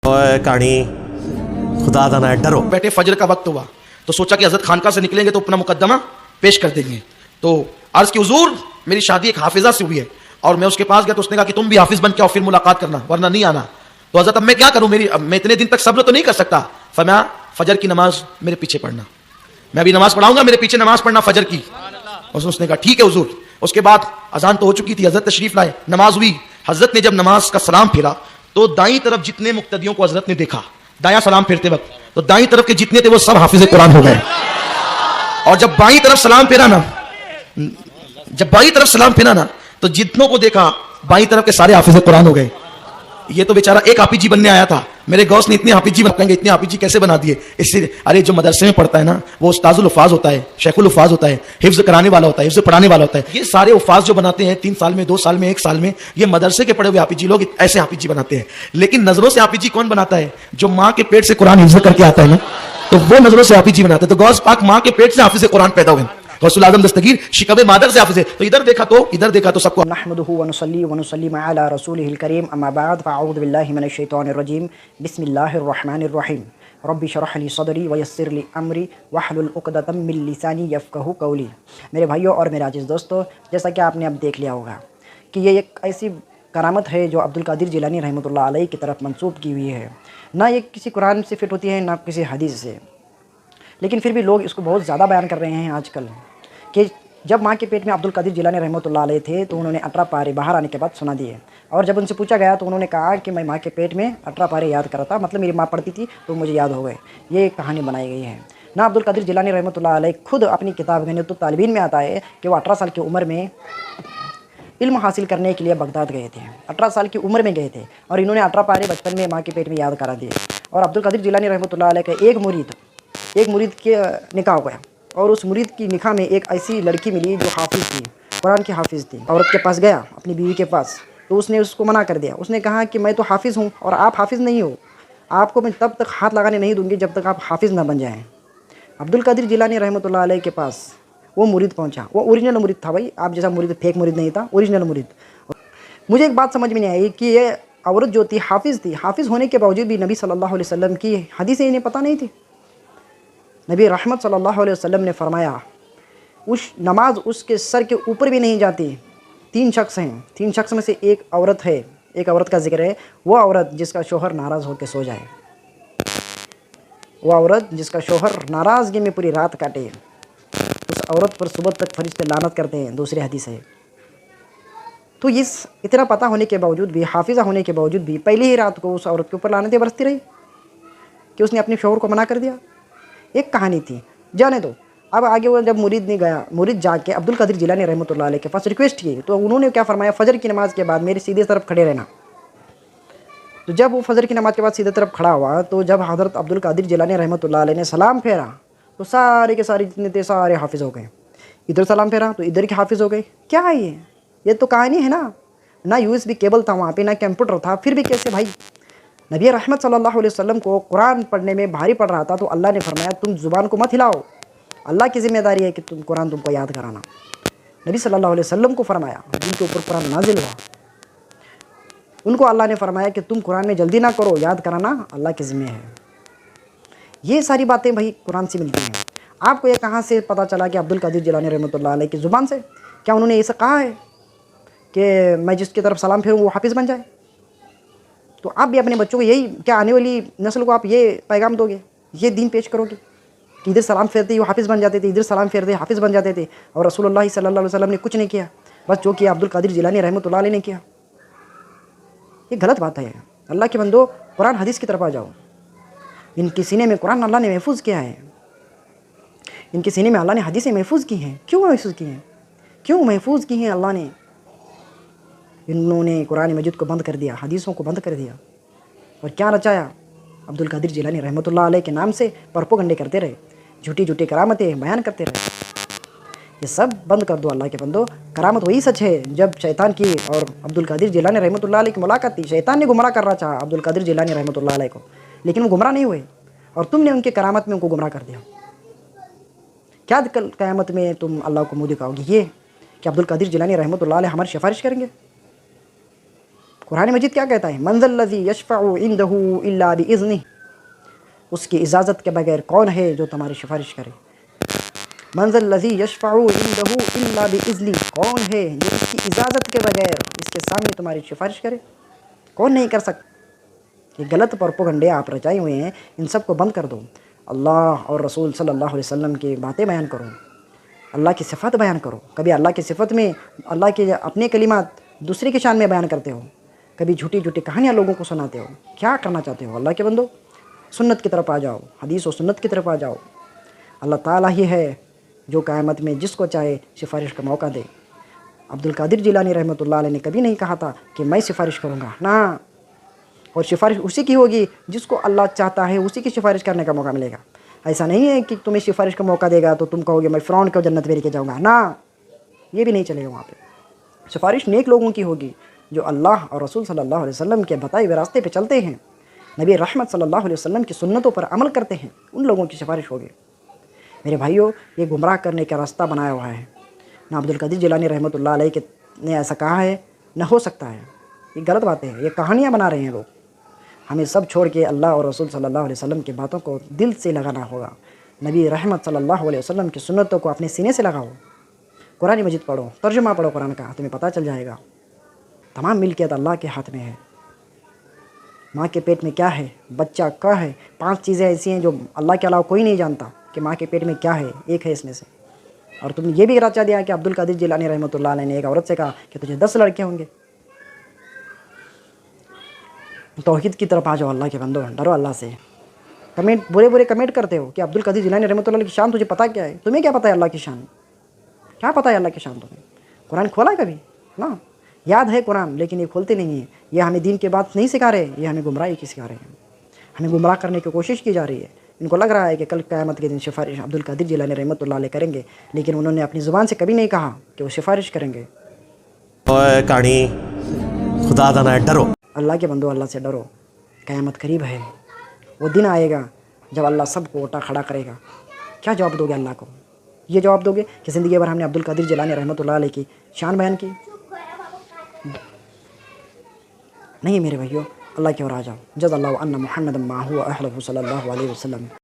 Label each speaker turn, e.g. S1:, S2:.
S1: کہانی خدا دا نہ ڈرو.
S2: بیٹھے فجر کا وقت ہوا تو سوچا کہ حضرت خانقاہ سے نکلیں گے تو اپنا مقدمہ پیش کر دیں گے. تو عرض کی حضور میری شادی ایک حافظہ سے ہوئی ہے اور میں اس کے پاس گیا تو اس نے کہا کہ تم بھی حافظ بن کے اور پھر ملاقات کرنا ورنہ نہیں آنا. تو حضرت اب میں کیا کروں, میں اتنے دن تک صبر تو نہیں کر سکتا. فرمایا فجر کی نماز میرے پیچھے پڑھنا, میں ابھی نماز پڑھاؤں گا, میرے پیچھے نماز پڑھنا فجر کی. اور اس نے کہا ٹھیک ہے حضور. اس کے بعد اذان تو ہو چکی تھی, حضرت تشریف لائے, نماز ہوئی. حضرت نے جب نماز کا سلام پھیرا تو دائیں طرف جتنے مقتدیوں کو حضرت نے دیکھا دایاں سلام پھیرتے وقت, تو دائیں طرف کے جتنے تھے وہ سب حافظ قرآن ہو گئے. اور جب بائیں طرف سلام پھیرا نا تو جتنوں کو دیکھا بائیں طرف کے سارے حافظ قرآن ہو گئے. یہ تو بیچارہ ایک حافظ جی بننے آیا تھا, میرے غوث نے اتنے حافظ جی بنیں گے, اتنے حافظ جی کیسے بنا دیے. اس سے ارے جو مدرسے میں پڑھتا ہے نا وہ استاذ الحفاظ ہوتا ہے, شیخ الحفاظ ہوتا ہے, حفظ کرانے والا ہوتا ہے, حفظ پڑھانے والا ہوتا ہے. یہ سارے حفاظ جو بناتے ہیں 3 سال میں, 2 سال میں, 1 سال میں, یہ مدرسے کے پڑھے ہوئے حافظ جی لوگ ایسے حافظ جی بناتے ہیں. لیکن نظروں سے حافظ جی کون بناتا ہے؟ جو ماں کے پیٹ سے قرآن حفظ کر کے آتا ہے نا, تو وہ نظروں سے حافظ جی بناتے ہیں. تو غوث پاک ماں کے پیٹ سے حافظ قرآن پیدا ہوئے, رسول اعظم دستگیر شکم مادر سے حافظ ہے. تو ادھر دیکھا تو سب کو
S3: نحمده ونصلي ونسلم على رسوله الكريم اما بعد فاعوذ بالله من الشيطان الرجيم بسم الله الرحمن الرحيم رب اشرح لي صدري ويسر لي امري واحلل عقدة من لساني يفقهوا قولي. میرے بھائیوں اور میرے عزیز دوستو, جیسا کہ آپ نے اب دیکھ لیا ہوگا کہ یہ ایک ایسی کرامت ہے جو عبد القادر جیلانی رحمۃ اللہ علیہ کی طرف منسوب کی ہوئی ہے. نہ یہ کسی قرآن سے فٹ ہوتی ہے نہ کسی حدیث سے, لیکن پھر بھی لوگ اس کو بہت زیادہ بیان کر رہے ہیں آج کل کہ جب ماں کے پیٹ میں عبد القادر جیلانی رحمۃ اللہ علیہ تھے تو انہوں نے 18 پارے باہر آنے کے بعد سنا دیے. اور جب ان سے پوچھا گیا تو انہوں نے کہا کہ میں ماں کے پیٹ میں 18 پارے یاد کرا تھا, مطلب میری ماں پڑھتی تھی تو مجھے یاد ہو گئے. یہ ایک کہانی بنائی گئی ہے. نہ عبد القادر جیلانی رحمۃ اللہ علیہ خود اپنی کتاب غنیۃ الطالبین میں آتا ہے کہ وہ 18 سال کی عمر میں علم حاصل کرنے کے لیے بغداد گئے تھے. 18 سال کی عمر میں گئے تھے اور انہوں نے 18 پارے بچپن میں ماں کے پیٹ میں یاد کرا دیے. اور عبد القادر جیلانی رحمۃ اللہ علیہ کا ایک مرید کے نکاح ہو گیا, اور اس مرید کی نکاح میں ایک ایسی لڑکی ملی جو حافظ تھی, قرآن کی حافظ تھی. عورت کے پاس گیا, اپنی بیوی کے پاس, تو اس نے اس کو منع کر دیا. اس نے کہا کہ میں تو حافظ ہوں اور آپ حافظ نہیں ہو, آپ کو میں تب تک ہاتھ لگانے نہیں دوں گی جب تک آپ حافظ نہ بن جائیں. عبد القادر جیلانی رحمۃ اللہ علیہ کے پاس وہ مرید پہنچا. وہ اوریجنل مرید تھا بھائی, آپ جیسا مرید, فیک مرید نہیں تھا, اوریجنل مرید. مجھے ایک بات سمجھ میں نہیں آئی کہ یہ عورت جو تھی حافظ تھی, حافظ ہونے کے باوجود بھی نبی صلی اللہ علیہ وسلم کی حدیثیں انہیں پتہ نہیں تھی. نبی رحمت صلی اللہ علیہ وسلم نے فرمایا اس نماز اس کے سر کے اوپر بھی نہیں جاتی. 3 شخص ہیں, 3 شخص میں سے ایک عورت ہے, ایک عورت کا ذکر ہے, وہ عورت جس کا شوہر ناراض ہو کے سو جائے, وہ عورت جس کا شوہر ناراضگی میں پوری رات کاٹے, اس عورت پر صبح تک فرشتے لعنت کرتے ہیں. دوسری حدیث ہے. تو اتنا پتہ ہونے کے باوجود بھی, حافظہ ہونے کے باوجود بھی پہلی ہی رات کو اس عورت کے اوپر لعنتیں برستی رہی کہ اس نے اپنے شوہر کو منع کر دیا. ایک کہانی تھی, جانے دو. اب آگے وہ جب مرید نے گیا, مرید جا کے عبد القادر جیلانی رحمۃ اللہ علیہ کے پاس ریکویسٹ کی, تو انہوں نے کیا فرمایا, فجر کی نماز کے بعد میری سیدھے طرف کھڑے رہنا. تو جب وہ فجر کی نماز کے بعد سیدھے طرف کھڑا ہوا تو جب حضرت عبد القادر جیلانی رحمۃ اللہ علیہ نے سلام پھیرا تو سارے کے سارے جتنے تھے سارے حافظ ہو گئے. ادھر سلام پھیرا تو ادھر کے حافظ ہو گئے. کیا ہے یہ تو کہانی ہے نا. نہ USB کیبل تھا وہاں پہ, نہ کمپیوٹر تھا, پھر بھی کیسے بھائی. نبی رحمت صلی اللہ علیہ وسلم کو قرآن پڑھنے میں بھاری پڑ رہا تھا تو اللہ نے فرمایا تم زبان کو مت ہلاؤ, اللہ کی ذمہ داری ہے کہ قرآن تم کو یاد کرانا. نبی صلی اللہ علیہ وسلم کو فرمایا, جن کے اوپر قرآن نازل ہوا ان کو اللہ نے فرمایا کہ تم قرآن میں جلدی نہ کرو, یاد کرانا اللہ کے ذمہ ہے. یہ ساری باتیں بھائی قرآن سے ملتی ہیں. آپ کو یہ کہاں سے پتہ چلا کہ عبد القادر جیلانی رحمۃ اللہ علیہ کی زبان سے؟ کیا انہوں نے ایسا کہا ہے کہ میں جس کی طرف سلام پھیروں وہ حافظ بن جائے؟ تو آپ بھی اپنے بچوں کو یہی, کیا آنے والی نسل کو آپ یہ پیغام دو گے, یہ دین پیش کرو گے کہ ادھر سلام پھیرتے وہ حافظ بن جاتے تھے, ادھر سلام پھیرتے حافظ بن جاتے تھے, اور رسول اللہ صلی اللہ علیہ وسلم نے کچھ نہیں کیا, بس جو کیا عبد القادر جیلانی رحمۃ اللہ علیہ نے کیا. یہ غلط بات ہے. اللہ کے بندو, قرآن حدیث کی طرف آ جاؤ. ان کے سینے میں قرآن اللہ نے محفوظ کیا ہے, ان کے سینے میں اللہ نے حدیثیں محفوظ کی ہیں. کیوں محفوظ کی ہیں, کیوں محفوظ کی ہیں اللہ نے؟ انہوں نے قرآن مجید کو بند کر دیا, حدیثوں کو بند کر دیا, اور کیا رچایا؟ عبد القادر جیلانی رحمۃ اللہ علیہ کے نام سے پروپیگنڈے کرتے رہے, جھوٹی کرامتیں بیان کرتے رہے. یہ سب بند کر دو اللہ کے بندو. کرامت وہی سچ ہے جب شیطان کی اور عبد القادر جیلانی رحمۃ اللہ علیہ کی ملاقات تھی. شیطان نے گمراہ کرنا چاہا عبد القادر جیلانی رحمۃ اللہ علیہ کو, لیکن وہ گمراہ نہیں ہوئے, اور تم نے ان کے کرامت میں ان کو گمراہ کر دیا. کیا کل قیامت میں تم اللہ کو منہ دکھاؤ گے یہ کہ عبد القادر جیلانی رحمۃ اللہ علیہ ہماری سفارش کریں گے؟ قرآن مجید کیا کہتا ہے؟ من ذا الذی یشفع عندہ الا باذنہ، اس کی اجازت کے بغیر کون ہے جو تمہاری سفارش کرے؟ من ذا الذی یشفع عندہ الا باذنہ، کون ہے جو اس کی اجازت کے بغیر اس کے سامنے تمہاری سفارش کرے؟ کون نہیں کر سکتا؟ یہ غلط پروپیگنڈے آپ رچائے ہوئے ہیں، ان سب کو بند کر دو، اللہ اور رسول صلی اللہ علیہ وسلم کی باتیں بیان کرو، اللہ کی صفات بیان کرو۔ کبھی اللہ کی صفت میں اللہ کے اپنے کلمات دوسرے کی شان میں بیان کرتے ہو، کبھی جھوٹی جھوٹی کہانیاں لوگوں کو سناتے ہو۔ کیا کرنا چاہتے ہو اللہ کے بندو؟ سنت کی طرف آ جاؤ، حدیث و سنت کی طرف آ جاؤ۔ اللہ تعالیٰ ہی ہے جو قیامت میں جس کو چاہے سفارش کا موقع دے۔ عبد القادر جیلانی رحمۃ اللہ علیہ نے کبھی نہیں کہا تھا کہ میں سفارش کروں گا، نہ، اور سفارش اسی کی ہوگی جس کو اللہ چاہتا ہے، اسی کی سفارش کرنے کا موقع ملے گا۔ ایسا نہیں ہے کہ تمہیں سفارش کا موقع دے گا تو تم کہو گے میں فرعون کو جنت میں لے کے جاؤں گا، نہ، یہ بھی نہیں چلے گا وہاں پہ۔ سفارش نیک لوگوں کی ہوگی جو اللہ اور رسول صلی اللہ علیہ وسلم کے بتائے ہوئے راستے پہ چلتے ہیں، نبی رحمت صلی اللہ علیہ وسلم کی سنتوں پر عمل کرتے ہیں، ان لوگوں کی سفارش ہوگی۔ میرے بھائیوں، یہ گمراہ کرنے کا راستہ بنایا ہوا ہے۔ نہ عبد القادر جیلانی رحمۃ اللہ علیہ نے ایسا کہا ہے، نہ ہو سکتا ہے، یہ غلط باتیں ہیں، یہ کہانیاں بنا رہے ہیں لوگ۔ ہمیں سب چھوڑ کے اللہ اور رسول صلی اللہ علیہ وسلم کی باتوں کو دل سے لگانا ہوگا، نبی رحمت صلی اللہ علیہ وسلم کی سنتوں کو اپنے سینے سے لگاؤ۔ قرآن مجید پڑھو، ترجمہ پڑھو قرآن کا، تمہیں پتہ چل جائے گا۔ تمام ملکیت اللہ کے ہاتھ میں ہے۔ ماں کے پیٹ میں کیا ہے، بچہ کیا ہے، 5 چیزیں ایسی ہیں جو اللہ کے علاوہ کوئی نہیں جانتا کہ ماں کے پیٹ میں کیا ہے، ایک ہے اس میں سے۔ اور تم نے یہ بھی رچا دیا کہ عبد القادر جیلانی رحمۃ اللہ علیہ نے ایک عورت سے کہا کہ تجھے 10 لڑکے ہوں گے۔ توحید کی طرف آ جاؤ اللہ کے بندو، ڈرو اللہ سے۔ کمنٹ برے کمنٹ کرتے ہو کہ عبد القادر جیلانی رحمۃ اللہ کی شان تجھے پتہ کیا ہے؟ تمہیں کیا پتہ ہے اللہ کی شان؟ کیا پتہ ہے اللہ کی شان تمہیں؟ قرآن کھولا ہے کبھی؟ نا، یاد ہے قرآن، لیکن یہ کھولتے نہیں ہیں۔ یہ ہمیں دین کے بات نہیں سکھا رہے، یہ ہمیں گمراہی کی سکھا رہے ہیں، ہمیں گمراہ کرنے کی کوشش کی جا رہی ہے۔ ان کو لگ رہا ہے کہ کل قیامت کے دن سفارش عبد القادر جیلانی رحمۃ اللہ علیہ کریں گے، لیکن انہوں نے اپنی زبان سے کبھی نہیں کہا کہ وہ سفارش کریں گے۔
S1: اوے کہانی خدا دا نہ ڈرو۔
S3: اللہ کے بندو، اللہ سے ڈرو، قیامت قریب ہے۔ وہ دن آئے گا جب اللہ سب کو اٹھا کھڑا کرے گا۔ کیا جواب دو گے اللہ کو؟ یہ جواب دو گے کہ زندگی بھر ہم نے عبد القادر جیلانی رحمۃ اللہ علیہ کی شان بیان کی؟ نہیں میرے بھائیو، اللہ کی اور آ جاؤ۔ جزا اللہ ان محمد ما هو اهله صلی اللہ علیہ وسلم۔